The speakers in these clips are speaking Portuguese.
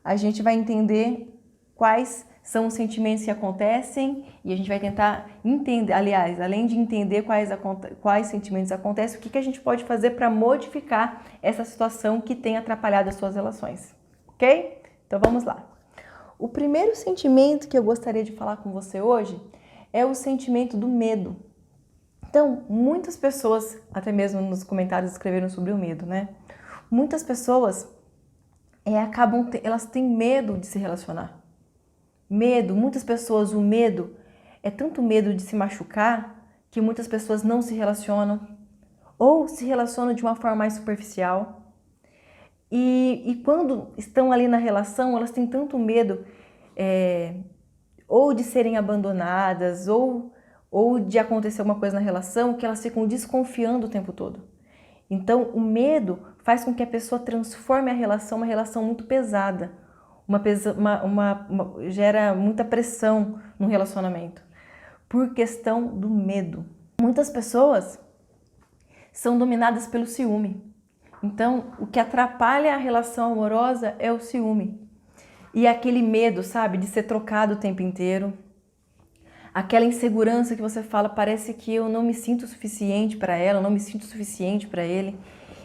a gente vai entender quais são os sentimentos que acontecem e a gente vai tentar entender, aliás, além de entender quais sentimentos acontecem, o que a gente pode fazer para modificar essa situação que tem atrapalhado as suas relações, ok? Então vamos lá. O primeiro sentimento que eu gostaria de falar com você hoje é o sentimento do medo. Então, muitas pessoas, até mesmo nos comentários, escreveram sobre o medo, né? Muitas pessoas elas têm medo de se relacionar. Medo, muitas pessoas, o medo é tanto medo de se machucar que muitas pessoas não se relacionam ou se relacionam de uma forma mais superficial. E quando estão ali na relação, elas têm tanto medo ou de serem abandonadas ou de acontecer alguma coisa na relação que elas ficam desconfiando o tempo todo. Então, o medo faz com que a pessoa transforme a relação uma relação muito pesada, gera muita pressão no relacionamento, por questão do medo. Muitas pessoas são dominadas pelo ciúme. Então, o que atrapalha a relação amorosa é o ciúme. E aquele medo, sabe, de ser trocado o tempo inteiro. Aquela insegurança que você fala, parece que eu não me sinto suficiente para ela, eu não me sinto suficiente para ele.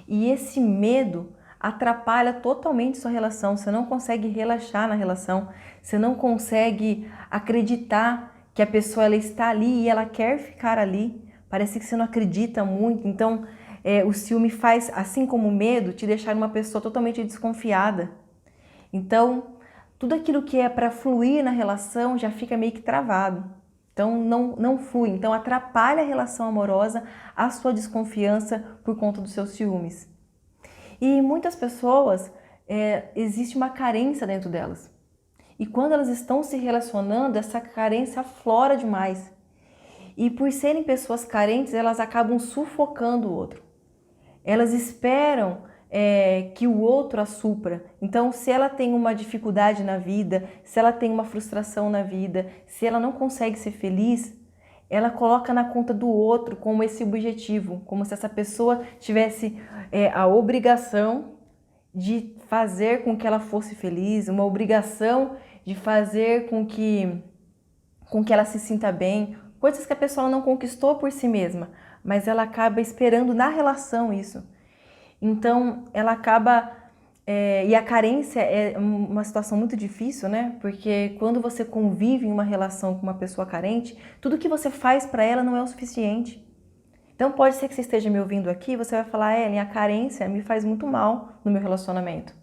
E esse medo atrapalha totalmente sua relação, você não consegue relaxar na relação, você não consegue acreditar que a pessoa ela está ali e ela quer ficar ali, parece que você não acredita muito. Então o ciúme faz, assim como o medo, te deixar uma pessoa totalmente desconfiada. Então tudo aquilo que é para fluir na relação já fica meio que travado. Então não flui, então atrapalha a relação amorosa, a sua desconfiança por conta dos seus ciúmes. E muitas pessoas, existe uma carência dentro delas. E quando elas estão se relacionando, essa carência aflora demais. E por serem pessoas carentes, elas acabam sufocando o outro. Elas esperam que o outro a supra. Então, se ela tem uma dificuldade na vida, se ela tem uma frustração na vida, se ela não consegue ser feliz, ela coloca na conta do outro como esse objetivo, como se essa pessoa tivesse a obrigação de fazer com que ela fosse feliz, uma obrigação de fazer com que ela se sinta bem, coisas que a pessoa não conquistou por si mesma, mas ela acaba esperando na relação isso. Então, ela acaba... e a carência é uma situação muito difícil, né? Porque quando você convive em uma relação com uma pessoa carente, tudo que você faz para ela não é o suficiente. Então, pode ser que você esteja me ouvindo aqui e você vai falar, Ellen, a carência me faz muito mal no meu relacionamento,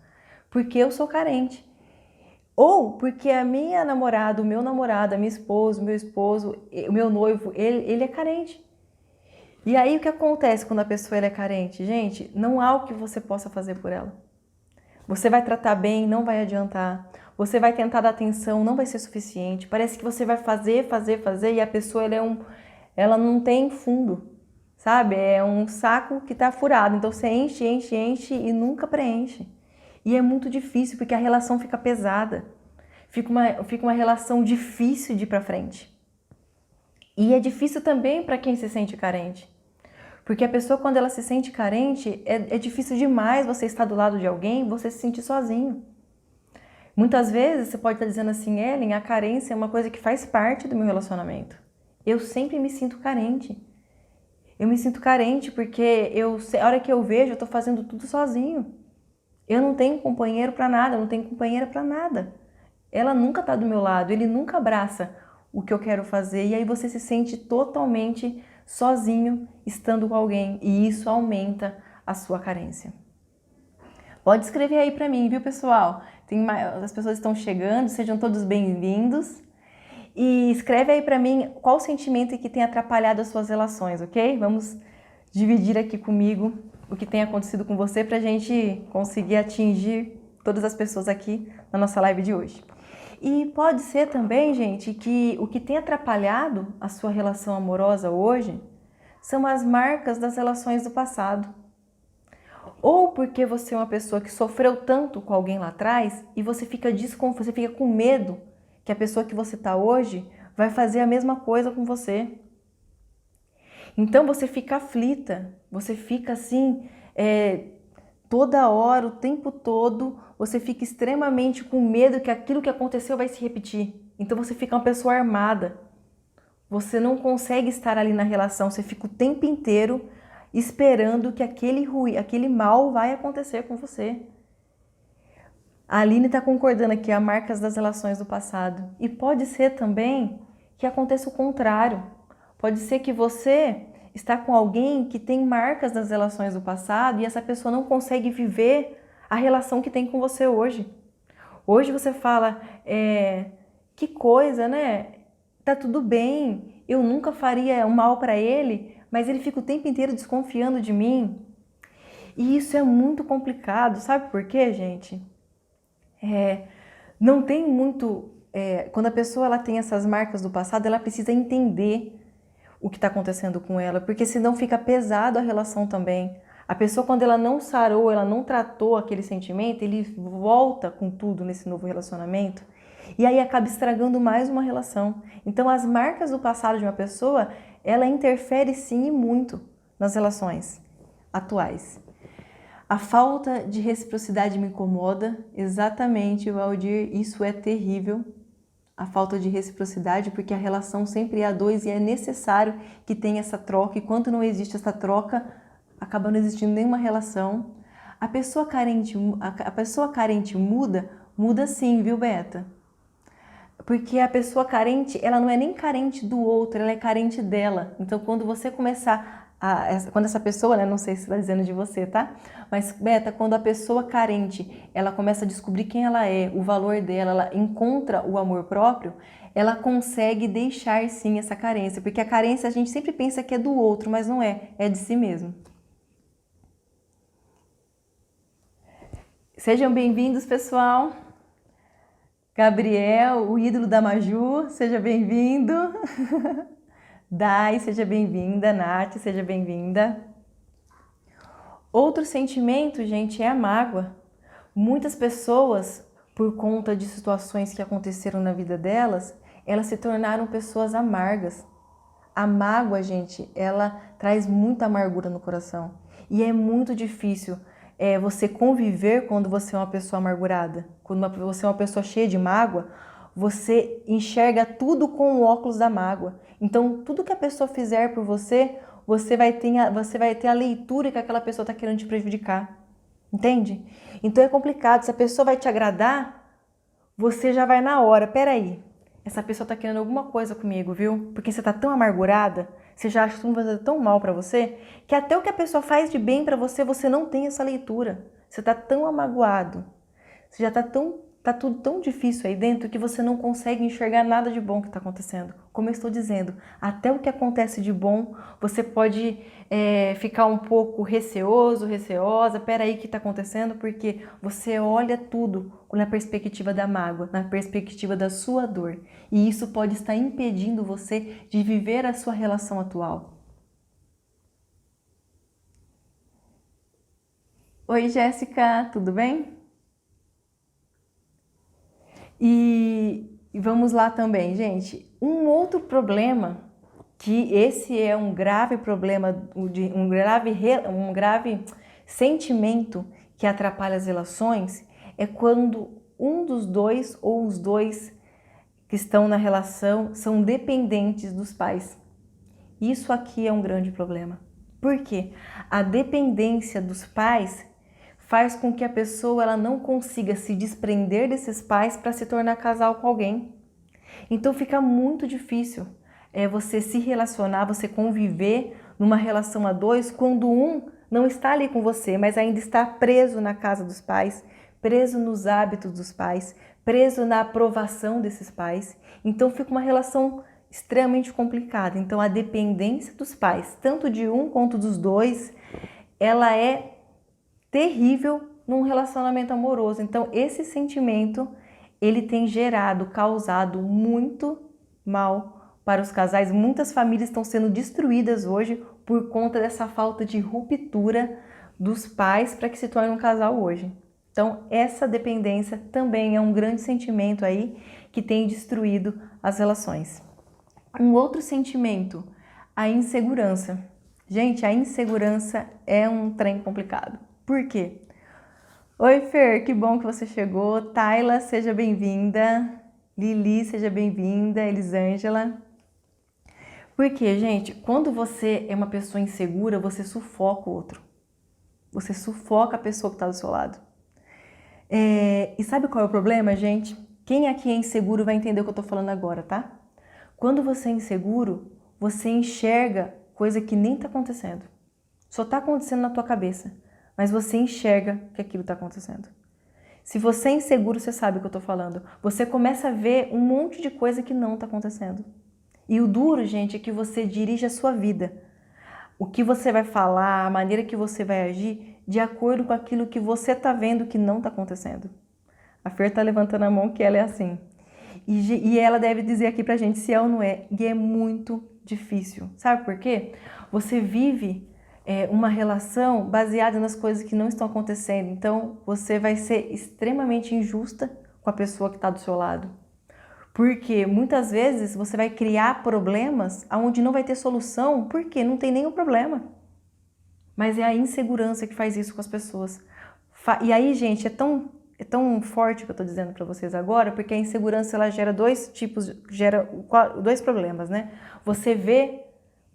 porque eu sou carente. Ou porque a minha namorada, o meu namorado, a minha esposa, o meu esposo, o meu noivo, ele é carente. E aí o que acontece quando a pessoa é carente? Gente, não há o que você possa fazer por ela. Você vai tratar bem, não vai adiantar. Você vai tentar dar atenção, não vai ser suficiente. Parece que você vai fazer e a pessoa ela não tem fundo, sabe? É um saco que está furado. Então você enche e nunca preenche. E é muito difícil porque a relação fica pesada. Fica uma relação difícil de ir para frente. E é difícil também para quem se sente carente. Porque a pessoa, quando ela se sente carente, é difícil demais você estar do lado de alguém e você se sentir sozinho. Muitas vezes você pode estar dizendo assim, Ellen, a carência é uma coisa que faz parte do meu relacionamento. Eu sempre me sinto carente. Eu me sinto carente porque a hora que eu vejo, eu estou fazendo tudo sozinho. Eu não tenho companheiro para nada, eu não tenho companheira para nada. Ela nunca está do meu lado, ele nunca abraça o que eu quero fazer. E aí você se sente totalmente sozinho estando com alguém. E isso aumenta a sua carência. Pode escrever aí para mim, viu, pessoal? As pessoas estão chegando, sejam todos bem-vindos. E escreve aí para mim qual o sentimento que tem atrapalhado as suas relações, ok? Vamos dividir aqui comigo o que tem acontecido com você para a gente conseguir atingir todas as pessoas aqui na nossa live de hoje. E pode ser também, gente, que o que tem atrapalhado a sua relação amorosa hoje são as marcas das relações do passado. Ou porque você é uma pessoa que sofreu tanto com alguém lá atrás e você fica com medo que a pessoa que você está hoje vai fazer a mesma coisa com você. Então você fica aflita, você fica assim, toda hora, o tempo todo, você fica extremamente com medo que aquilo que aconteceu vai se repetir. Então você fica uma pessoa armada. Você não consegue estar ali na relação, você fica o tempo inteiro esperando que aquele mal vai acontecer com você. A Aline está concordando aqui, há marcas das relações do passado. E pode ser também que aconteça o contrário. Pode ser que você está com alguém que tem marcas das relações do passado e essa pessoa não consegue viver a relação que tem com você hoje. Hoje você fala, que coisa, né? Tá tudo bem, eu nunca faria um mal para ele, mas ele fica o tempo inteiro desconfiando de mim. E isso é muito complicado, sabe por quê, gente? Não tem muito... quando a pessoa ela tem essas marcas do passado, ela precisa entender o que está acontecendo com ela, porque senão fica pesado a relação também. A pessoa, quando ela não sarou, ela não tratou aquele sentimento, ele volta com tudo nesse novo relacionamento e aí acaba estragando mais uma relação. Então, as marcas do passado de uma pessoa, ela interfere sim e muito nas relações atuais. A falta de reciprocidade me incomoda, exatamente, Valdir, isso é terrível. A falta de reciprocidade, porque a relação sempre é a dois e é necessário que tenha essa troca, e quando não existe essa troca, acaba não existindo nenhuma relação. A pessoa carente muda sim, viu, Beta? Porque a pessoa carente, ela não é nem carente do outro, ela é carente dela. Então, quando você começar quando essa pessoa, né, não sei se está dizendo de você, tá? Mas, Beta, quando a pessoa carente, ela começa a descobrir quem ela é, o valor dela, ela encontra o amor próprio, ela consegue deixar sim essa carência. Porque a carência a gente sempre pensa que é do outro, mas não é, é de si mesmo. Sejam bem-vindos, pessoal. Gabriel, o ídolo da Maju, seja bem-vindo. Dai, seja bem-vinda. Nath, seja bem-vinda. Outro sentimento, gente, é a mágoa. Muitas pessoas, por conta de situações que aconteceram na vida delas, elas se tornaram pessoas amargas. A mágoa, gente, ela traz muita amargura no coração. E é muito difícil você conviver quando você é uma pessoa amargurada. Quando você é uma pessoa cheia de mágoa, você enxerga tudo com o óculos da mágoa. Então, tudo que a pessoa fizer por você, você vai ter a leitura que aquela pessoa está querendo te prejudicar. Entende? Então é complicado. Se a pessoa vai te agradar, você já vai na hora. Peraí, essa pessoa está querendo alguma coisa comigo, viu? Porque você está tão amargurada, você já acha que tudo vai fazer tão mal para você, que até o que a pessoa faz de bem para você, você não tem essa leitura. Você está tão amagoado, você já tá tudo tão difícil aí dentro que você não consegue enxergar nada de bom que está acontecendo. Como eu estou dizendo, até o que acontece de bom, você pode ficar um pouco receoso, receosa, peraí, o que está acontecendo? Porque você olha tudo na perspectiva da mágoa, na perspectiva da sua dor. E isso pode estar impedindo você de viver a sua relação atual. Oi, Jéssica, tudo bem? E vamos lá também, gente. Um outro problema, que esse é um grave problema, um grave sentimento que atrapalha as relações, é quando um dos dois ou os dois que estão na relação são dependentes dos pais. Isso aqui é um grande problema. Por quê? A dependência dos pais faz com que a pessoa ela não consiga se desprender desses pais para se tornar casal com alguém. Então fica muito difícil você se relacionar, você conviver numa relação a dois quando um não está ali com você, mas ainda está preso na casa dos pais, preso nos hábitos dos pais, preso na aprovação desses pais. Então fica uma relação extremamente complicada. Então a dependência dos pais, tanto de um quanto dos dois, ela é terrível num relacionamento amoroso. Então esse sentimento, ele tem causado muito mal para os casais. Muitas famílias estão sendo destruídas hoje por conta dessa falta de ruptura dos pais para que se torne um casal hoje. Então essa dependência também é um grande sentimento aí que tem destruído as relações. Um outro sentimento, a insegurança. Gente, a insegurança é um trem complicado. Por quê? Oi, Fer, que bom que você chegou. Tayla, seja bem-vinda. Lili, seja bem-vinda. Elisângela. Porque, gente, quando você é uma pessoa insegura, você sufoca o outro. Você sufoca a pessoa que está do seu lado. E sabe qual é o problema, gente? Quem aqui é inseguro vai entender o que eu tô falando agora, tá? Quando você é inseguro, você enxerga coisa que nem tá acontecendo. Só tá acontecendo na tua cabeça, mas você enxerga que aquilo tá acontecendo. Se você é inseguro, você sabe o que eu tô falando. Você começa a ver um monte de coisa que não tá acontecendo. E o duro, gente, é que você dirige a sua vida. O que você vai falar, a maneira que você vai agir, de acordo com aquilo que você tá vendo que não tá acontecendo. A Fer tá levantando a mão que ela é assim. E ela deve dizer aqui pra gente se é ou não é. E é muito difícil. Sabe por quê? Você vive uma relação baseada nas coisas que não estão acontecendo. Então, você vai ser extremamente injusta com a pessoa que está do seu lado. Porque muitas vezes você vai criar problemas onde não vai ter solução, porque não tem nenhum problema. Mas é a insegurança que faz isso com as pessoas. E aí, gente, é tão forte o que eu estou dizendo para vocês agora, porque a insegurança ela gera dois problemas, né? Você vê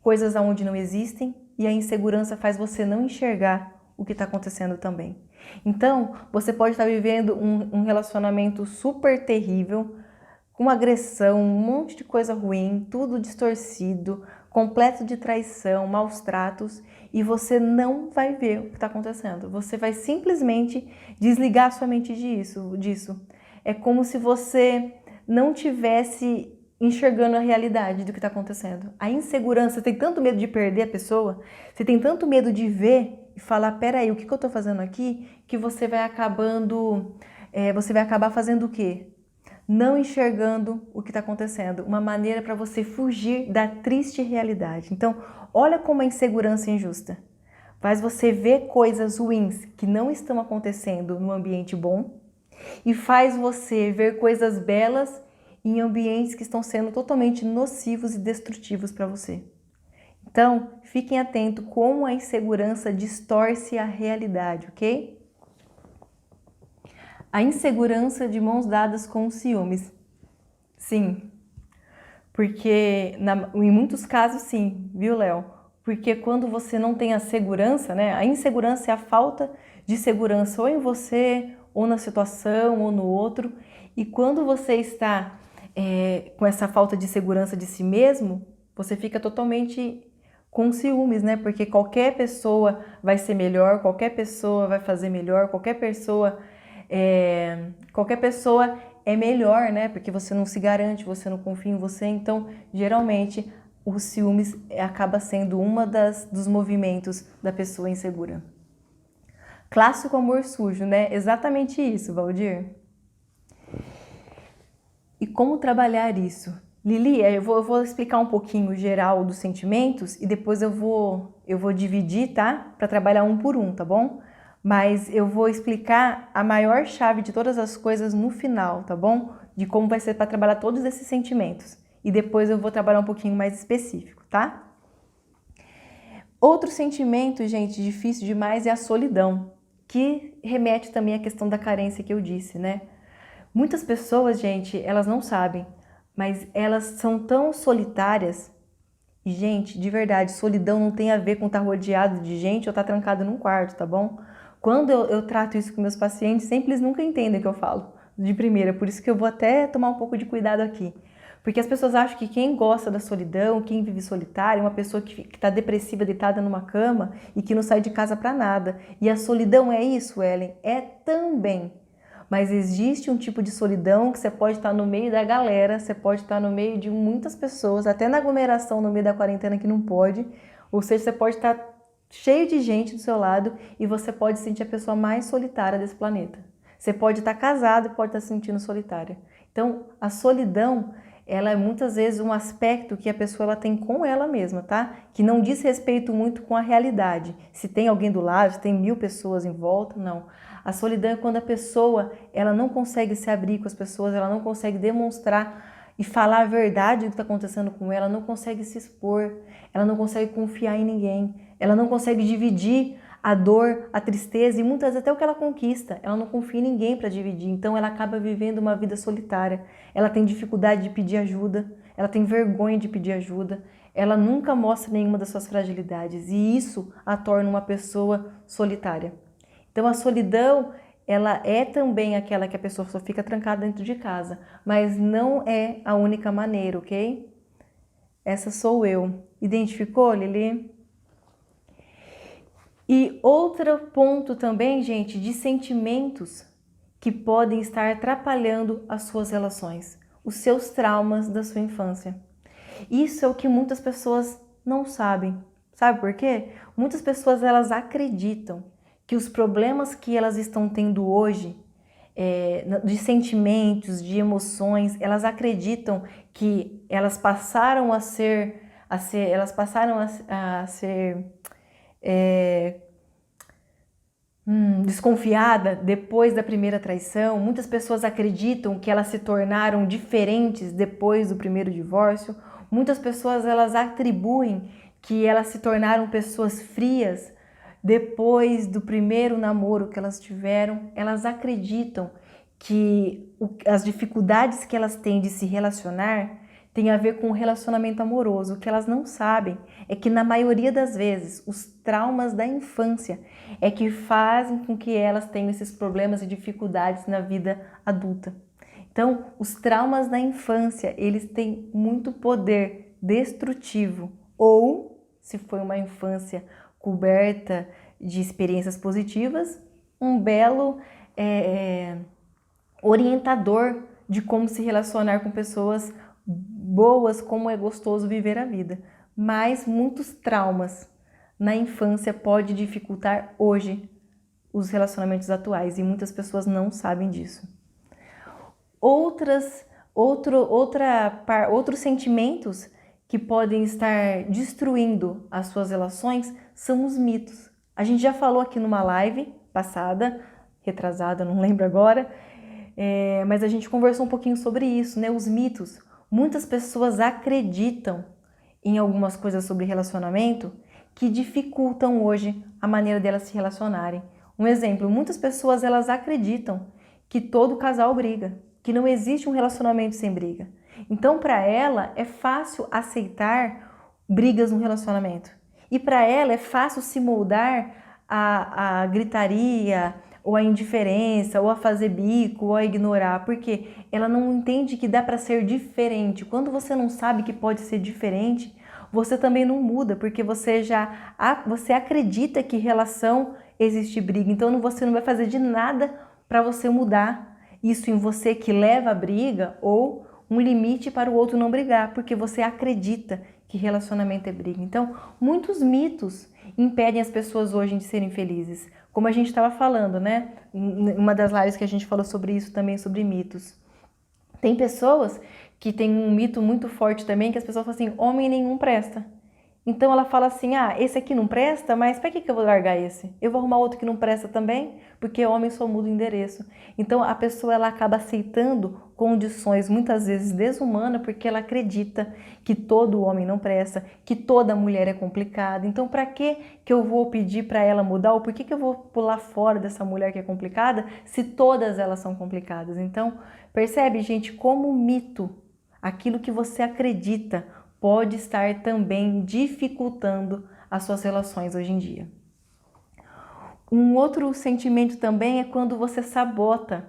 coisas onde não existem e a insegurança faz você não enxergar o que está acontecendo também. Então, você pode estar vivendo um relacionamento super terrível, com agressão, um monte de coisa ruim, tudo distorcido, completo de traição, maus tratos, e você não vai ver o que está acontecendo. Você vai simplesmente desligar sua mente disso. É como se você não tivesse enxergando a realidade do que está acontecendo. A insegurança, você tem tanto medo de perder a pessoa, você tem tanto medo de ver e falar, peraí, o que eu estou fazendo aqui? Que você vai acabar fazendo o quê? Não enxergando o que está acontecendo, uma maneira para você fugir da triste realidade. Então, olha como a insegurança é injusta. Faz você ver coisas ruins que não estão acontecendo no ambiente bom e faz você ver coisas belas em ambientes que estão sendo totalmente nocivos e destrutivos para você. Então, fiquem atentos como a insegurança distorce a realidade, ok? A insegurança de mãos dadas com os ciúmes. Sim, porque em muitos casos sim, viu, Léo? Porque quando você não tem a segurança, né? A insegurança é a falta de segurança ou em você, ou na situação, ou no outro. E quando você está com essa falta de segurança de si mesmo, você fica totalmente com ciúmes, né? Porque qualquer pessoa vai ser melhor, qualquer pessoa vai fazer melhor, qualquer pessoa é melhor, né? Porque você não se garante, você não confia em você. Então, geralmente, o ciúmes acaba sendo dos movimentos da pessoa insegura. Clássico amor sujo, né? Exatamente isso, Valdir. E como trabalhar isso? Lili, eu vou explicar um pouquinho geral dos sentimentos e depois eu vou dividir, tá? Para trabalhar um por um, tá bom? Mas eu vou explicar a maior chave de todas as coisas no final, tá bom? De como vai ser para trabalhar todos esses sentimentos. E depois eu vou trabalhar um pouquinho mais específico, tá? Outro sentimento, gente, difícil demais é a solidão, que remete também à questão da carência que eu disse, né? Muitas pessoas, gente, elas não sabem, mas elas são tão solitárias. E, gente, de verdade, solidão não tem a ver com estar rodeado de gente ou estar trancado num quarto, tá bom? Quando eu trato isso com meus pacientes, sempre eles nunca entendem o que eu falo de primeira, por isso que eu vou até tomar um pouco de cuidado aqui. Porque as pessoas acham que quem gosta da solidão, quem vive solitário, é uma pessoa que está depressiva, deitada numa cama e que não sai de casa para nada. E a solidão é isso, Ellen? É também. Mas existe um tipo de solidão que você pode estar no meio da galera, você pode estar no meio de muitas pessoas, até na aglomeração no meio da quarentena que não pode, ou seja, você pode estar cheio de gente do seu lado e você pode sentir a pessoa mais solitária desse planeta. Você pode estar casado e pode estar se sentindo solitária. Então, a solidão, ela é muitas vezes um aspecto que a pessoa ela tem com ela mesma, tá? Que não diz respeito muito com a realidade. Se tem alguém do lado, se tem 1000 pessoas em volta, não. A solidão é quando a pessoa ela não consegue se abrir com as pessoas, ela não consegue demonstrar e falar a verdade do que está acontecendo com ela não consegue se expor, ela não consegue confiar em ninguém, ela não consegue dividir a dor, a tristeza e muitas vezes até o que ela conquista. Ela não confia em ninguém para dividir, então ela acaba vivendo uma vida solitária. Ela tem dificuldade de pedir ajuda, ela tem vergonha de pedir ajuda, ela nunca mostra nenhuma das suas fragilidades e isso a torna uma pessoa solitária. Então a solidão, ela é também aquela que a pessoa só fica trancada dentro de casa, mas não é a única maneira, ok? Essa sou eu. Identificou, Lili? E outro ponto também, gente, de sentimentos que podem estar atrapalhando as suas relações, os seus traumas da sua infância. Isso é o que muitas pessoas não sabem. Sabe por quê? Muitas pessoas elas acreditam que os problemas que elas estão tendo hoje, de sentimentos, de emoções, elas acreditam que elas passaram a ser desconfiada depois da primeira traição. Muitas pessoas acreditam que elas se tornaram diferentes depois do primeiro divórcio. Muitas pessoas elas atribuem que elas se tornaram pessoas frias depois do primeiro namoro que elas tiveram. Elas acreditam que as dificuldades que elas têm de se relacionar tem a ver com o relacionamento amoroso. O que elas não sabem é que na maioria das vezes os traumas da infância é que fazem com que elas tenham esses problemas e dificuldades na vida adulta. Então, os traumas da infância, eles têm muito poder destrutivo, ou, se foi uma infância coberta de experiências positivas, um belo orientador de como se relacionar com pessoas boas, como é gostoso viver a vida. Mas muitos traumas na infância podem dificultar hoje os relacionamentos atuais e muitas pessoas não sabem disso. Outros sentimentos que podem estar destruindo as suas relações são os mitos. A gente já falou aqui numa live passada, retrasada, não lembro agora, mas a gente conversou um pouquinho sobre isso, né? Os mitos. Muitas pessoas acreditam em algumas coisas sobre relacionamento que dificultam hoje a maneira delas se relacionarem. Um exemplo, muitas pessoas elas acreditam que todo casal briga, que não existe um relacionamento sem briga. Então, para ela é fácil aceitar brigas no relacionamento. E para ela é fácil se moldar a gritaria, ou a indiferença, ou a fazer bico, ou a ignorar, porque ela não entende que dá para ser diferente. Quando você não sabe que pode ser diferente, você também não muda, porque você acredita que relação existe briga, então você não vai fazer de nada para você mudar isso em você que leva a briga ou um limite para o outro não brigar, porque você acredita que relacionamento é briga. Então, muitos mitos impedem as pessoas hoje de serem felizes. Como a gente estava falando, né? Uma das lives que a gente falou sobre isso também, sobre mitos. Tem pessoas que têm um mito muito forte também, que as pessoas falam assim, homem nenhum presta. Então ela fala assim, esse aqui não presta, mas para que eu vou largar esse? Eu vou arrumar outro que não presta também? Porque homem só muda o endereço. Então a pessoa ela acaba aceitando condições muitas vezes desumanas porque ela acredita que todo homem não presta, que toda mulher é complicada. Então para que eu vou pedir para ela mudar? Ou por que eu vou pular fora dessa mulher que é complicada se todas elas são complicadas? Então percebe, gente, como mito, aquilo que você acredita, pode estar também dificultando as suas relações hoje em dia. Um outro sentimento também é quando você sabota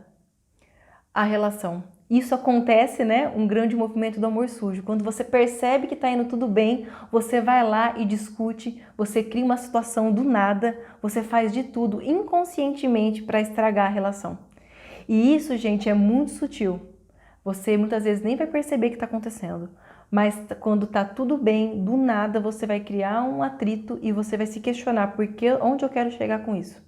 a relação. Isso acontece, né? Um grande movimento do amor sujo. Quando você percebe que está indo tudo bem, você vai lá e discute, você cria uma situação do nada, você faz de tudo inconscientemente para estragar a relação. E isso, gente, é muito sutil. Você muitas vezes nem vai perceber que está acontecendo. Mas quando tá tudo bem, do nada você vai criar um atrito e você vai se questionar onde eu quero chegar com isso.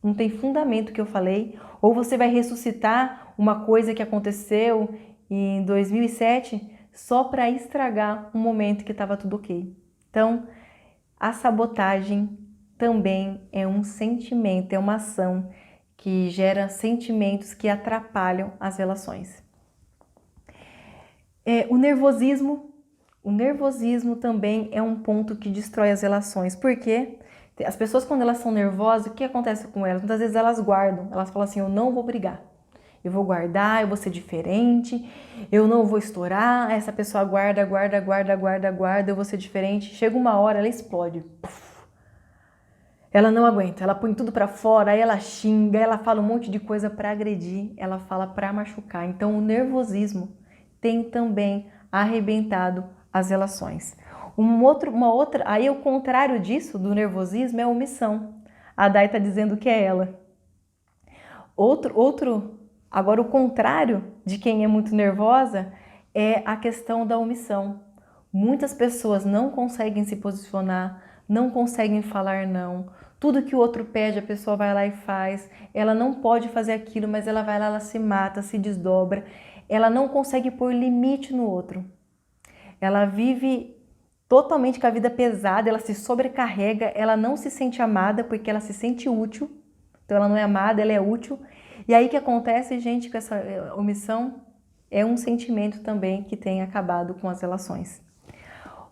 Não tem fundamento o que eu falei, ou você vai ressuscitar uma coisa que aconteceu em 2007 só para estragar um momento que estava tudo ok. Então, a sabotagem também é um sentimento, é uma ação que gera sentimentos que atrapalham as relações. O nervosismo também é um ponto que destrói as relações, porque As pessoas, quando elas são nervosas, o que acontece com elas? Muitas vezes elas guardam, elas falam assim, eu não vou brigar. Eu vou guardar, eu vou ser diferente, eu não vou estourar. Essa pessoa guarda, eu vou ser diferente. Chega uma hora, ela explode. Ela não aguenta, ela põe tudo pra fora, aí ela xinga, ela fala um monte de coisa pra agredir, ela fala pra machucar. Então o nervosismo tem também arrebentado as relações. Uma outra, aí o contrário disso, do nervosismo, é a omissão. A Dai tá dizendo que é ela. Agora o contrário de quem é muito nervosa é a questão da omissão. Muitas pessoas não conseguem se posicionar, não conseguem falar não. Tudo que o outro pede, a pessoa vai lá e faz. Ela não pode fazer aquilo, mas ela vai lá, ela se mata, se desdobra. Ela não consegue pôr limite no outro. Ela vive totalmente com a vida pesada, ela se sobrecarrega, ela não se sente amada porque ela se sente útil. Então ela não é amada, ela é útil. E aí o que acontece, gente, com essa omissão? É um sentimento também que tem acabado com as relações.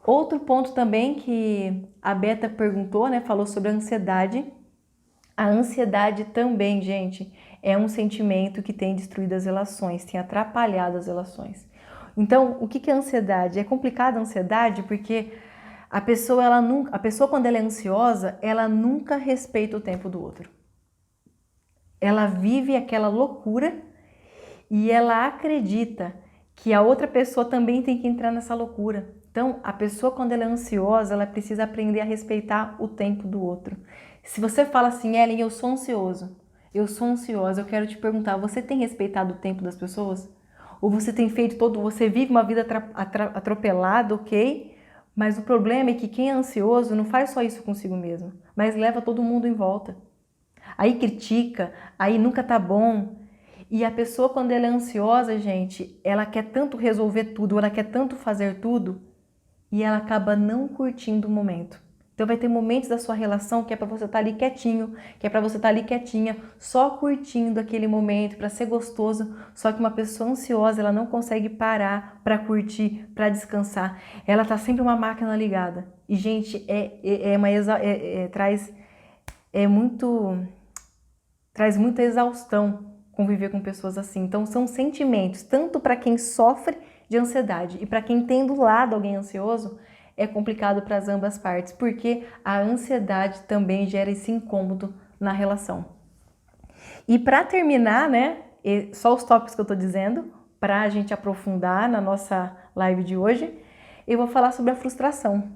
Outro ponto também que a Beta perguntou, né, falou sobre a ansiedade. A ansiedade também, gente, é um sentimento que tem destruído as relações, tem atrapalhado as relações. Então, o que é ansiedade? É complicada a ansiedade porque a pessoa quando ela é ansiosa, ela nunca respeita o tempo do outro. Ela vive aquela loucura e ela acredita que a outra pessoa também tem que entrar nessa loucura. Então, a pessoa, quando ela é ansiosa, ela precisa aprender a respeitar o tempo do outro. Se você fala assim, Ellen, eu sou ansioso, eu sou ansiosa, eu quero te perguntar, você tem respeitado o tempo das pessoas? Ou você tem feito você vive uma vida atropelada, ok? Mas o problema é que quem é ansioso não faz só isso consigo mesmo, mas leva todo mundo em volta. Aí critica, aí nunca tá bom. E a pessoa, quando ela é ansiosa, gente, ela quer tanto resolver tudo, ela quer tanto fazer tudo, e ela acaba não curtindo o momento. Então vai ter momentos da sua relação que é para você estar ali quietinho, que é para você estar ali quietinha, só curtindo aquele momento, para ser gostoso. Só que uma pessoa ansiosa, ela não consegue parar para curtir, para descansar. Ela tá sempre uma máquina ligada. E gente, traz muita exaustão conviver com pessoas assim. Então são sentimentos, tanto para quem sofre de ansiedade e para quem tem do lado alguém ansioso, é complicado para as ambas partes, porque a ansiedade também gera esse incômodo na relação. E para terminar, né, só os tópicos que eu tô dizendo, para a gente aprofundar na nossa live de hoje, eu vou falar sobre a frustração.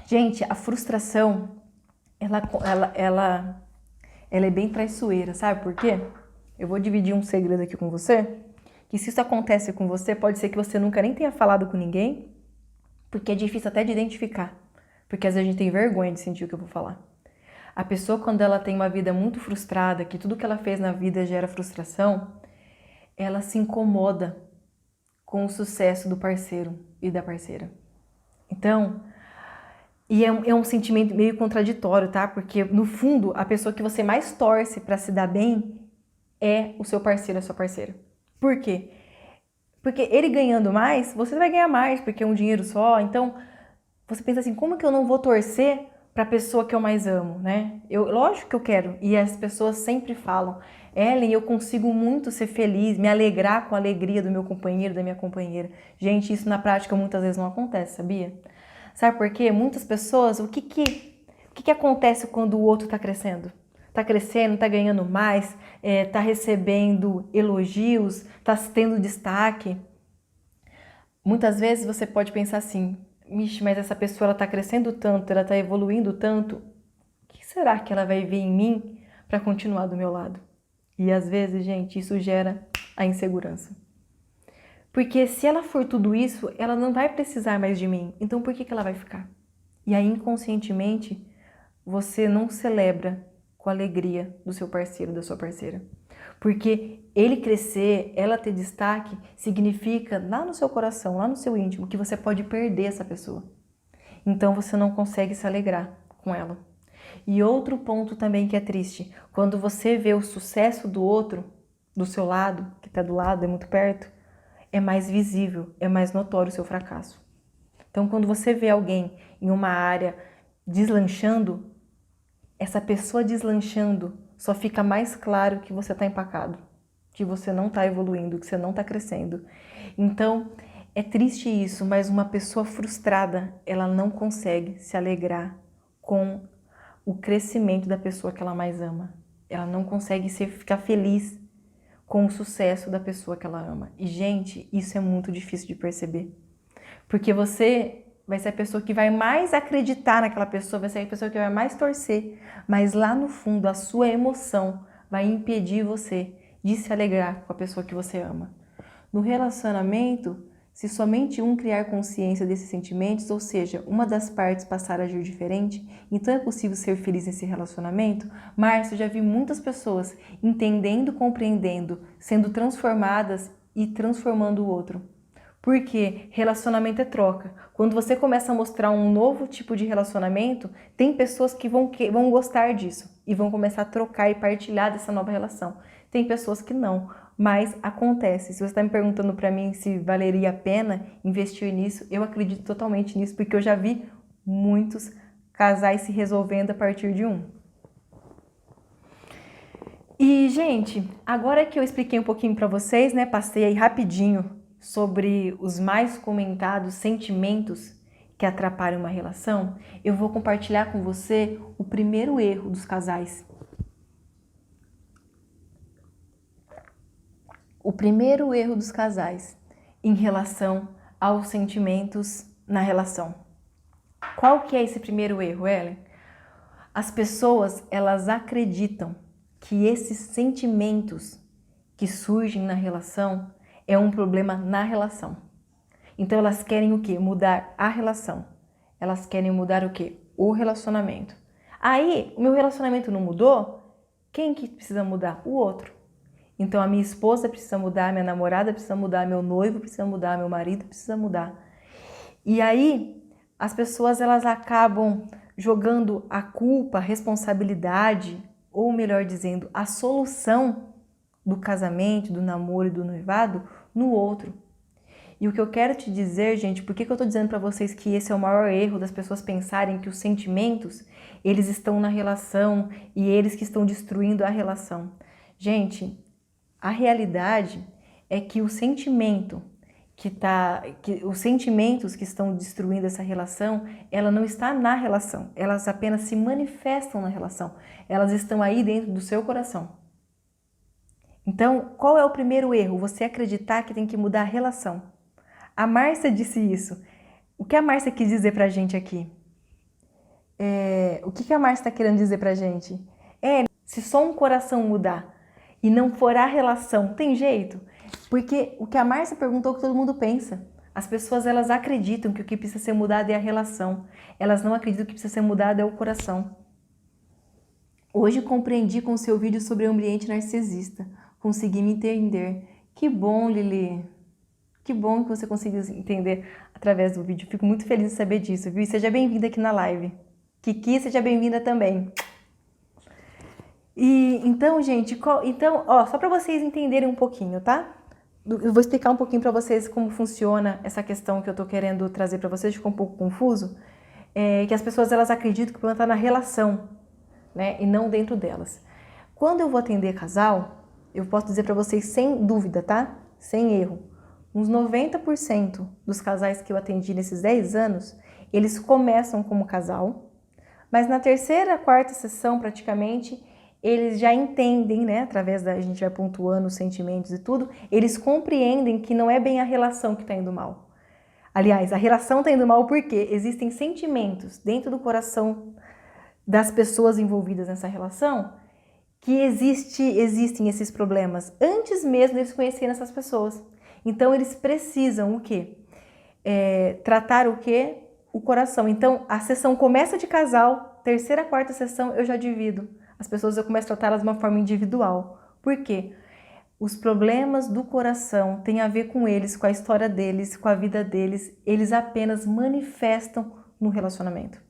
Gente, a frustração, ela é bem traiçoeira, sabe por quê? Eu vou dividir um segredo aqui com você, que se isso acontece com você, pode ser que você nunca nem tenha falado com ninguém, porque é difícil até de identificar, porque às vezes a gente tem vergonha de sentir o que eu vou falar. A pessoa, quando ela tem uma vida muito frustrada, que tudo que ela fez na vida gera frustração, ela se incomoda com o sucesso do parceiro e da parceira. Então, é um sentimento meio contraditório, tá? Porque, no fundo, a pessoa que você mais torce para se dar bem é o seu parceiro, a sua parceira. Por quê? Porque ele ganhando mais, você vai ganhar mais, porque é um dinheiro só. Então, você pensa assim, como que eu não vou torcer para a pessoa que eu mais amo, né? Lógico que eu quero. E as pessoas sempre falam, Ellen, eu consigo muito ser feliz, me alegrar com a alegria do meu companheiro, da minha companheira. Gente, isso na prática muitas vezes não acontece, sabia? Sabe por quê? Muitas pessoas, o que acontece quando o outro está crescendo? Está crescendo, está ganhando mais, está recebendo elogios, está tendo destaque. Muitas vezes você pode pensar assim, mas essa pessoa está crescendo tanto, ela está evoluindo tanto, o que será que ela vai ver em mim para continuar do meu lado? E às vezes, gente, isso gera a insegurança. Porque se ela for tudo isso, ela não vai precisar mais de mim. Então por que ela vai ficar? E aí, inconscientemente, você não celebra com a alegria do seu parceiro, da sua parceira. Porque ele crescer, ela ter destaque, significa lá no seu coração, lá no seu íntimo, que você pode perder essa pessoa. Então você não consegue se alegrar com ela. E outro ponto também que é triste, quando você vê o sucesso do outro, do seu lado, que está do lado, é muito perto, é mais visível, é mais notório o seu fracasso. Então, quando você vê alguém em uma área deslanchando, essa pessoa deslanchando só fica mais claro que você está empacado, que você não está evoluindo, que você não está crescendo. Então, é triste isso, mas uma pessoa frustrada, ela não consegue se alegrar com o crescimento da pessoa que ela mais ama. Ela não consegue ficar feliz com o sucesso da pessoa que ela ama. E, gente, isso é muito difícil de perceber. Porque você vai ser a pessoa que vai mais acreditar naquela pessoa, vai ser a pessoa que vai mais torcer. Mas lá no fundo, a sua emoção vai impedir você de se alegrar com a pessoa que você ama. No relacionamento, se somente um criar consciência desses sentimentos, ou seja, uma das partes passar a agir diferente, então é possível ser feliz nesse relacionamento? Márcio, eu já vi muitas pessoas entendendo, compreendendo, sendo transformadas e transformando o outro. Porque relacionamento é troca. Quando você começa a mostrar um novo tipo de relacionamento, tem pessoas que vão gostar disso e vão começar a trocar e partilhar dessa nova relação. Tem pessoas que não, mas acontece. Se você está me perguntando para mim se valeria a pena investir nisso, eu acredito totalmente nisso, porque eu já vi muitos casais se resolvendo a partir de um. E, gente, agora que eu expliquei um pouquinho para vocês, né, passei aí rapidinho sobre os mais comentados sentimentos que atrapalham uma relação, eu vou compartilhar com você o primeiro erro dos casais. O primeiro erro dos casais em relação aos sentimentos na relação. Qual que é esse primeiro erro, Ellen? As pessoas, elas acreditam que esses sentimentos que surgem na relação é um problema na relação. Então elas querem o quê? Mudar a relação. Elas querem mudar o quê? O relacionamento. Aí, o meu relacionamento não mudou? Quem que precisa mudar? O outro. Então a minha esposa precisa mudar, minha namorada precisa mudar, meu noivo precisa mudar, meu marido precisa mudar. E aí, as pessoas elas acabam jogando a culpa, a responsabilidade, ou melhor dizendo, a solução do casamento, do namoro e do noivado no outro. E o que eu quero te dizer, gente, por que eu tô dizendo para vocês que esse é o maior erro das pessoas pensarem que os sentimentos, eles estão na relação e eles que estão destruindo a relação. Gente, a realidade é que o sentimento os sentimentos que estão destruindo essa relação, ela não está na relação, elas apenas se manifestam na relação, elas estão aí dentro do seu coração. Então, qual é o primeiro erro? Você acreditar que tem que mudar a relação. A Márcia disse isso. O que a Márcia quis dizer pra gente aqui? O que a Márcia está querendo dizer pra gente? Se só um coração mudar e não for a relação, tem jeito? Porque o que a Márcia perguntou é o que todo mundo pensa. As pessoas elas acreditam que o que precisa ser mudado é a relação. Elas não acreditam que o que precisa ser mudado é o coração. Hoje compreendi com o seu vídeo sobre o ambiente narcisista. Consegui me entender. Que bom, Lili. Que bom que você conseguiu entender através do vídeo. Fico muito feliz de saber disso, viu? E seja bem-vinda aqui na live. Kiki, seja bem-vinda também. E então, gente, só para vocês entenderem um pouquinho, tá? Eu vou explicar um pouquinho para vocês como funciona essa questão que eu tô querendo trazer para vocês, ficou um pouco confuso. Que as pessoas elas acreditam que o problema está na relação, né? E não dentro delas. Quando eu vou atender casal, eu posso dizer para vocês sem dúvida, tá? Sem erro. Uns 90% dos casais que eu atendi nesses 10 anos, eles começam como casal, mas na terceira, quarta sessão praticamente, eles já entendem, né, através a gente vai pontuando os sentimentos e tudo, eles compreendem que não é bem a relação que está indo mal. Aliás, a relação está indo mal porque existem sentimentos dentro do coração das pessoas envolvidas nessa relação que existem esses problemas antes mesmo deles conhecerem essas pessoas. Então, eles precisam o quê? Tratar o quê? O coração. Então, a sessão começa de casal, terceira, quarta sessão eu já divido. As pessoas eu começo a tratá-las de uma forma individual. Por quê? Os problemas do coração têm a ver com eles, com a história deles, com a vida deles. Eles apenas manifestam no relacionamento.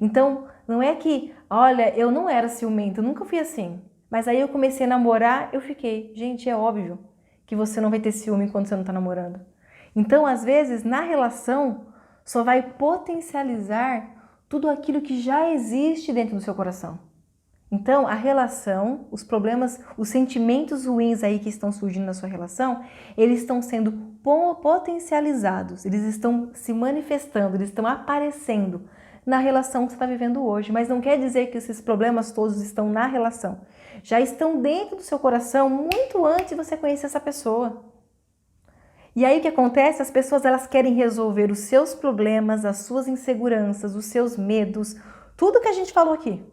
Então, não é que, olha, eu não era ciumenta, eu nunca fui assim. Mas aí eu comecei a namorar, eu fiquei. Gente, é óbvio que você não vai ter ciúme quando você não está namorando. Então, às vezes, na relação, só vai potencializar tudo aquilo que já existe dentro do seu coração. Então, a relação, os problemas, os sentimentos ruins aí que estão surgindo na sua relação, eles estão sendo potencializados, eles estão se manifestando, eles estão aparecendo na relação que você está vivendo hoje. Mas não quer dizer que esses problemas todos estão na relação. Já estão dentro do seu coração muito antes de você conhecer essa pessoa. E aí o que acontece? As pessoas elas querem resolver os seus problemas, as suas inseguranças, os seus medos, tudo que a gente falou aqui.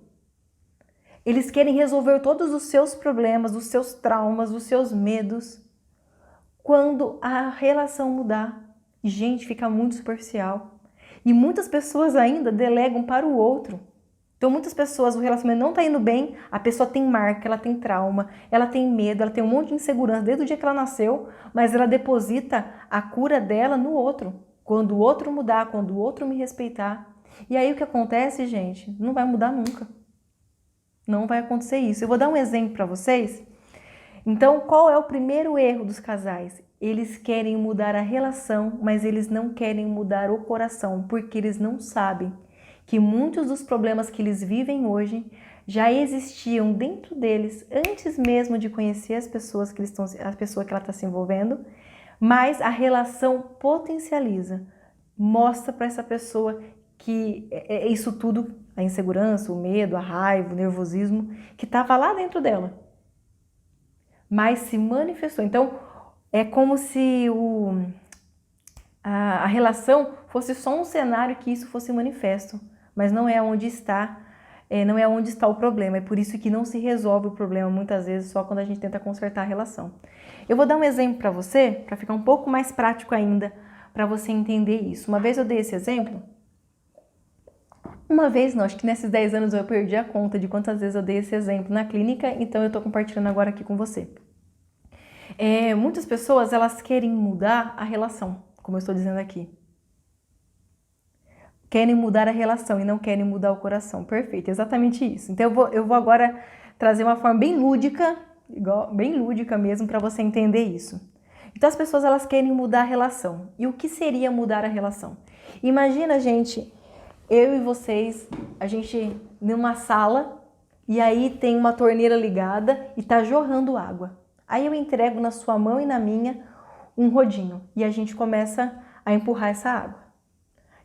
Eles querem resolver todos os seus problemas, os seus traumas, os seus medos, quando a relação mudar. E, gente, fica muito superficial. E muitas pessoas ainda delegam para o outro. Então, muitas pessoas, o relacionamento não está indo bem, a pessoa tem marca, ela tem trauma, ela tem medo, ela tem um monte de insegurança desde o dia que ela nasceu, mas ela deposita a cura dela no outro. Quando o outro mudar, quando o outro me respeitar. E aí o que acontece, gente? Não vai mudar nunca. Não vai acontecer isso. Eu vou dar um exemplo para vocês. Então, qual é o primeiro erro dos casais? Eles querem mudar a relação, mas eles não querem mudar o coração, porque eles não sabem que muitos dos problemas que eles vivem hoje já existiam dentro deles antes mesmo de conhecer as pessoas que a pessoa que ela está se envolvendo, mas a relação potencializa, mostra para essa pessoa que é isso tudo, a insegurança, o medo, a raiva, o nervosismo, que estava lá dentro dela, mas se manifestou. Então, é como se a relação fosse só um cenário que isso fosse manifesto, mas não é onde está, não é onde está o problema. É por isso que não se resolve o problema muitas vezes só quando a gente tenta consertar a relação. Eu vou dar um exemplo para você, para ficar um pouco mais prático ainda, para você entender isso. Uma vez eu dei esse exemplo. Uma vez, não, acho que nesses 10 anos eu perdi a conta de quantas vezes eu dei esse exemplo na clínica, então eu estou compartilhando agora aqui com você. Muitas pessoas, elas querem mudar a relação, como eu estou dizendo aqui. Querem mudar a relação e não querem mudar o coração. Perfeito, exatamente isso. Então eu vou agora trazer uma forma bem lúdica mesmo, para você entender isso. Então as pessoas, elas querem mudar a relação. E o que seria mudar a relação? Imagina, gente, eu e vocês, a gente numa sala e aí tem uma torneira ligada e tá jorrando água. Aí eu entrego na sua mão e na minha um rodinho e a gente começa a empurrar essa água.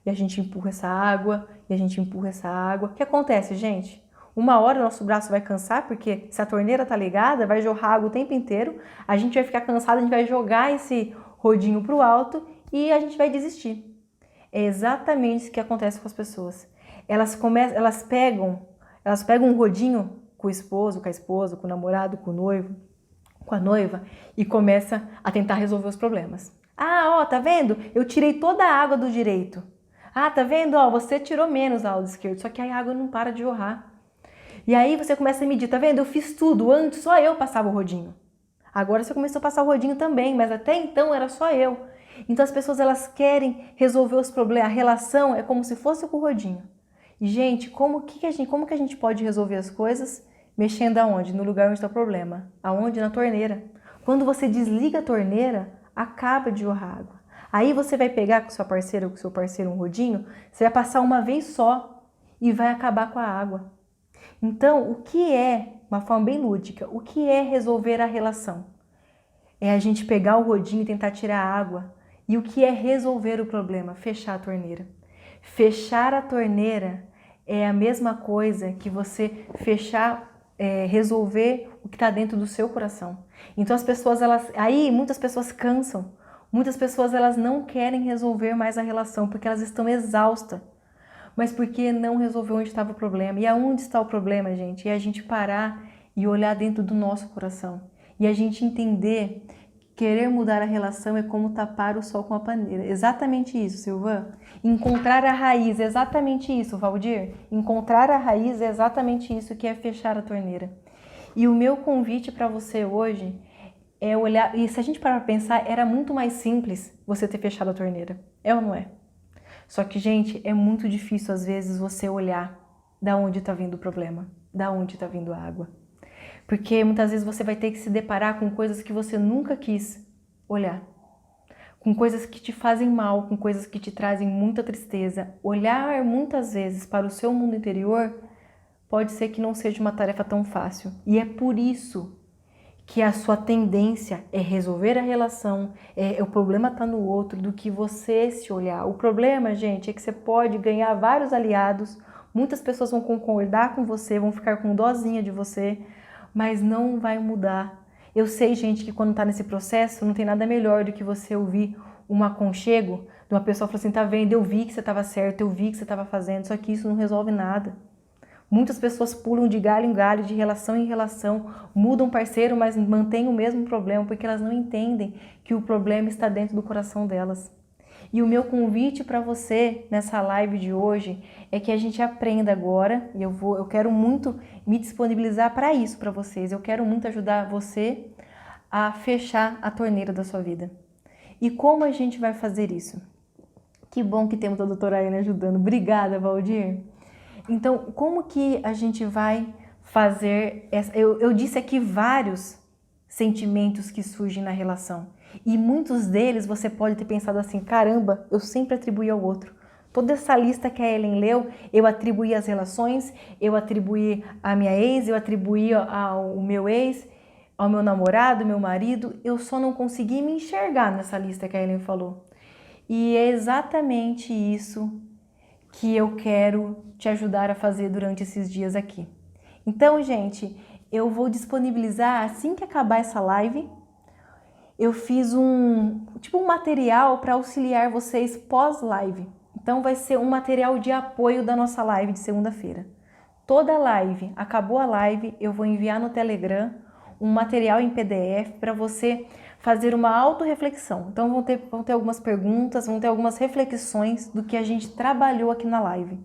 E a gente empurra essa água, e a gente empurra essa água. O que acontece, gente? Uma hora o nosso braço vai cansar, porque se a torneira tá ligada, vai jorrar água o tempo inteiro, a gente vai ficar cansado, a gente vai jogar esse rodinho pro alto e a gente vai desistir. É exatamente o que acontece com as pessoas. Elas pegam um rodinho com o esposo, com a esposa, com o namorado, com o noivo, com a noiva e começa a tentar resolver os problemas. Ah, ó, tá vendo? Eu tirei toda a água do direito. Ah, tá vendo? Ó, você tirou menos da aula do esquerdo, só que a água não para de jorrar. E aí você começa a medir, tá vendo? Eu fiz tudo, antes só eu passava o rodinho. Agora você começou a passar o rodinho também, mas até então era só eu. Então as pessoas, elas querem resolver os problemas, a relação é como se fosse com o rodinho. E gente, como que a gente pode resolver as coisas? Mexendo aonde? No lugar onde está o problema. Aonde? Na torneira. Quando você desliga a torneira, acaba de jorrar água. Aí você vai pegar com sua parceira ou com seu parceiro um rodinho, você vai passar uma vez só e vai acabar com a água. Então, o que é, uma forma bem lúdica, o que é resolver a relação? É a gente pegar o rodinho e tentar tirar a água. E o que é resolver o problema? Fechar a torneira. Fechar a torneira é a mesma coisa que você resolver o que está dentro do seu coração. Então as pessoas, muitas pessoas cansam. Muitas pessoas, elas não querem resolver mais a relação porque elas estão exaustas. Mas porque não resolveu onde estava o problema. E aonde está o problema, gente? É a gente parar e olhar dentro do nosso coração. E a gente entender, querer mudar a relação é como tapar o sol com a paneira. Exatamente isso, Silvan. Encontrar a raiz, é exatamente isso, Valdir. Encontrar a raiz é exatamente isso que é fechar a torneira. E o meu convite para você hoje é olhar, e se a gente parar para pensar, era muito mais simples você ter fechado a torneira. É ou não é? Só que, gente, é muito difícil às vezes você olhar da onde está vindo o problema, da onde está vindo a água. Porque muitas vezes você vai ter que se deparar com coisas que você nunca quis olhar. com coisas que te fazem mal, com coisas que te trazem muita tristeza. Olhar muitas vezes para o seu mundo interior pode ser que não seja uma tarefa tão fácil. E é por isso que a sua tendência é resolver a relação, o problema está no outro, do que você se olhar. O problema, gente, é que você pode ganhar vários aliados, muitas pessoas vão concordar com você, vão ficar com dozinha de você, mas não vai mudar. Eu sei, gente, que quando está nesse processo, não tem nada melhor do que você ouvir um aconchego de uma pessoa falando assim, tá vendo, eu vi que você estava certo, eu vi que você estava fazendo, só que isso não resolve nada. Muitas pessoas pulam de galho em galho, de relação em relação, mudam parceiro, mas mantêm o mesmo problema, porque elas não entendem que o problema está dentro do coração delas. E o meu convite para você nessa live de hoje é que a gente aprenda agora, e eu quero muito me disponibilizar para isso para vocês. Eu quero muito ajudar você a fechar a torneira da sua vida. E como a gente vai fazer isso? Que bom que temos a doutora Ayane ajudando. Obrigada, Valdir. Então, como que a gente vai fazer essa... Eu disse aqui vários sentimentos que surgem na relação. E muitos deles você pode ter pensado assim, caramba, eu sempre atribuí ao outro. Toda essa lista que a Ellen leu, eu atribuí às relações, eu atribuí à minha ex, eu atribuí ao meu ex, ao meu namorado, meu marido. Eu só não consegui me enxergar nessa lista que a Ellen falou. E é exatamente isso que eu quero te ajudar a fazer durante esses dias aqui. Então, gente, eu vou disponibilizar assim que acabar essa live. Eu fiz um material para auxiliar vocês pós-live. Então vai ser um material de apoio da nossa live de segunda-feira. Toda live, acabou a live, eu vou enviar no Telegram um material em PDF para você fazer uma autorreflexão. Então vão ter algumas perguntas, vão ter algumas reflexões do que a gente trabalhou aqui na live.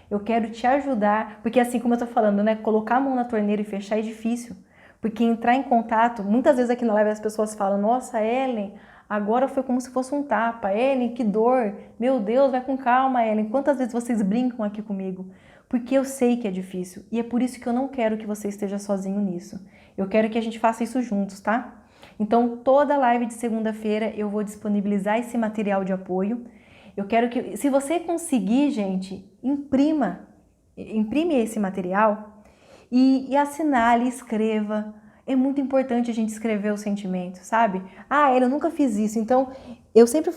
Eu quero te ajudar, porque assim como eu tô falando, né, colocar a mão na torneira e fechar é difícil. Porque entrar em contato, muitas vezes aqui na live as pessoas falam, nossa, Ellen, agora foi como se fosse um tapa. Ellen, que dor. Meu Deus, vai com calma, Ellen. Quantas vezes vocês brincam aqui comigo? Porque eu sei que é difícil. E é por isso que eu não quero que você esteja sozinho nisso. Eu quero que a gente faça isso juntos, tá? Então, toda live de segunda-feira eu vou disponibilizar esse material de apoio. Eu quero que, se você conseguir, gente, imprime esse material e assinale, escreva. É muito importante a gente escrever o sentimento, sabe? Ah, eu nunca fiz isso. Então,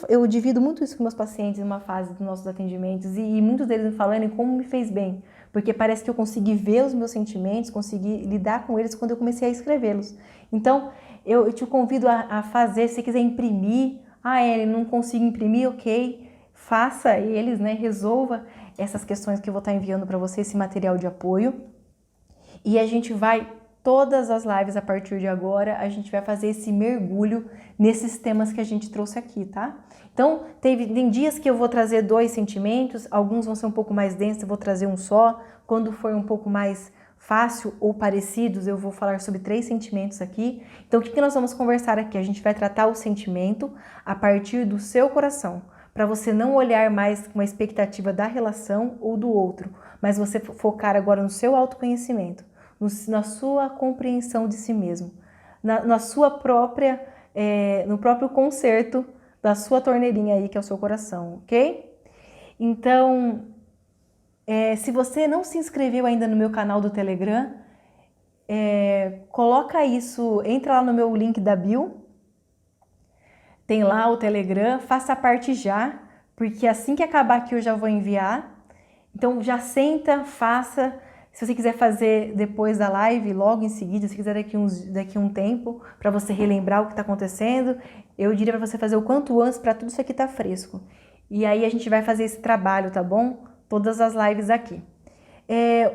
eu divido muito isso com meus pacientes numa fase dos nossos atendimentos e muitos deles me falando como me fez bem. Porque parece que eu consegui ver os meus sentimentos, consegui lidar com eles quando eu comecei a escrevê-los. Então, eu te convido a fazer, se quiser imprimir. Ah, Ellen, não consigo imprimir, ok. Faça eles, né? Resolva essas questões que eu vou estar enviando para você, esse material de apoio. E a gente vai, todas as lives a partir de agora, a gente vai fazer esse mergulho nesses temas que a gente trouxe aqui, tá? Então, tem dias que eu vou trazer 2 sentimentos, alguns vão ser um pouco mais densos, eu vou trazer um só. Quando for um pouco mais fácil ou parecidos, eu vou falar sobre 3 sentimentos aqui. Então, o que nós vamos conversar aqui? A gente vai tratar o sentimento a partir do seu coração, para você não olhar mais com a expectativa da relação ou do outro, mas você focar agora no seu autoconhecimento, na sua compreensão de si mesmo, na sua própria, no próprio concerto da sua torneirinha aí, que é o seu coração, ok? Então, se você não se inscreveu ainda no meu canal do Telegram, coloca isso, entra lá no meu link da bio, tem lá o Telegram, faça parte já, porque assim que acabar aqui eu já vou enviar. Então já senta, faça. Se você quiser fazer depois da live, logo em seguida, se quiser daqui um tempo, para você relembrar o que está acontecendo, eu diria para você fazer o quanto antes para tudo isso aqui estar fresco. E aí a gente vai fazer esse trabalho, tá bom? Todas as lives aqui.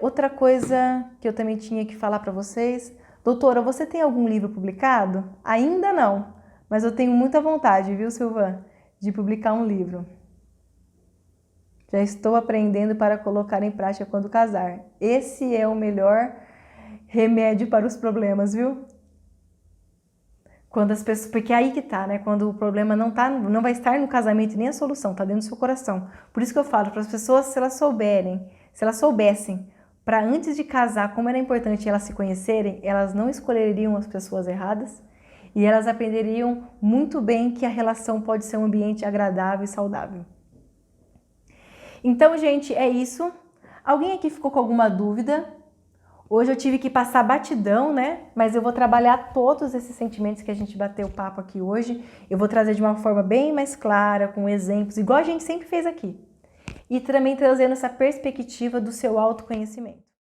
Outra coisa que eu também tinha que falar para vocês. Doutora, você tem algum livro publicado? Ainda não, mas eu tenho muita vontade, viu, Silvan, de publicar um livro. Já estou aprendendo para colocar em prática quando casar. Esse é o melhor remédio para os problemas, viu? Quando as pessoas, porque é aí que tá, né? Quando o problema não vai estar no casamento nem a solução, tá dentro do seu coração. Por isso que eu falo para as pessoas, se elas soubessem, para antes de casar, como era importante elas se conhecerem, elas não escolheriam as pessoas erradas e elas aprenderiam muito bem que a relação pode ser um ambiente agradável e saudável. Então, gente, é isso. Alguém aqui ficou com alguma dúvida? Hoje eu tive que passar batidão, né? Mas eu vou trabalhar todos esses sentimentos que a gente bateu o papo aqui hoje. Eu vou trazer de uma forma bem mais clara, com exemplos, igual a gente sempre fez aqui. E também trazendo essa perspectiva do seu autoconhecimento.